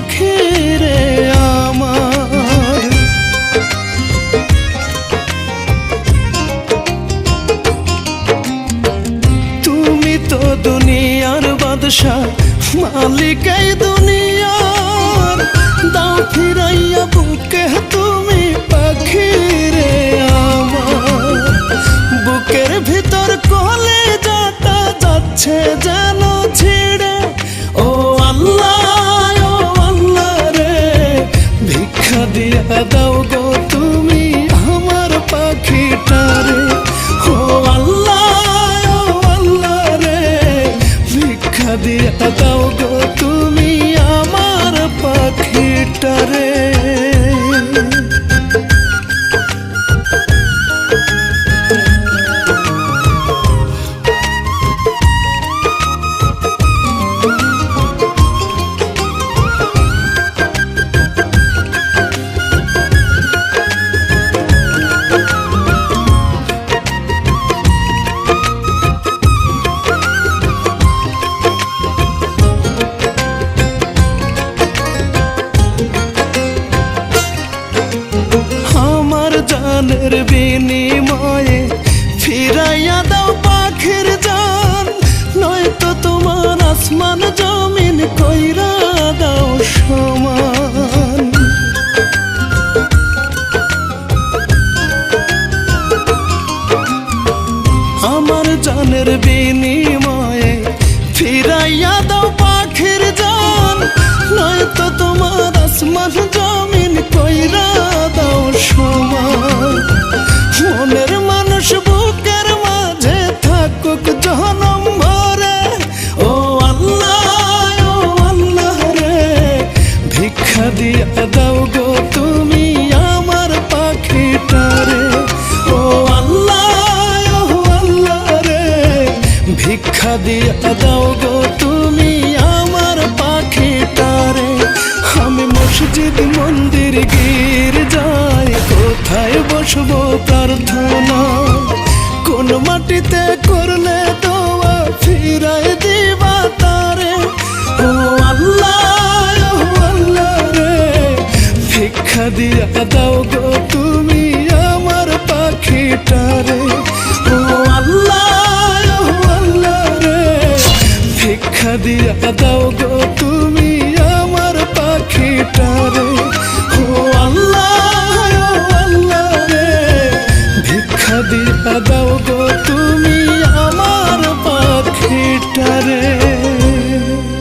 পাখি রে আমার। তুমি তো দুনিয়ার বাদশা, মালিক এই দুনিয়ার, দাও ফিরাইয়া বুকে তুমি পাখি রে আমার। বুকের ভিতর কলেজাটা যাচ্ছে যেন ছিড়ে, ও আল্লাহ রে ভিক্ষা দিয়া দাও গো তুমি আমার পাখিটারে। ও আল্লাহ রে ভিক্ষা দিয়া দাও গো তুমি আমার পাখিটারে। জানের বিনিময়ে ফিরাইয়া দাও পাখির জান, নয়তো তোমার আসমান জমিন কইরা দাও সমান। আমার জানের বিনিময়ে ফিরাইয়া দাও পাখির জান, নয়তো তোমার আসমান জমিন কইরা দাও সমান। মনের মানুষ বুকের মাঝে থাকুক জনম ভরে, ও আল্লাহ রে ভিক্ষা দিয়া দাও গো তুমি আমার পাখিটারে। ও আল্লাহ রে ভিক্ষা দিয়া দাও গো তুমি আমার পাখিটারে। আমি মসজিদ মন্দির গির্জায় কোথায় বসবো প্রার্থনা, কোন মাটিতে করলে দোয়া ফিরাই দিবা তারে। ও আল্লাহ রে ভিক্ষা দিয়া দাও গো তুমি আমার পাখিটারে। ও আল্লাহ রে ভিক্ষা দিয়া দাও গো তুমি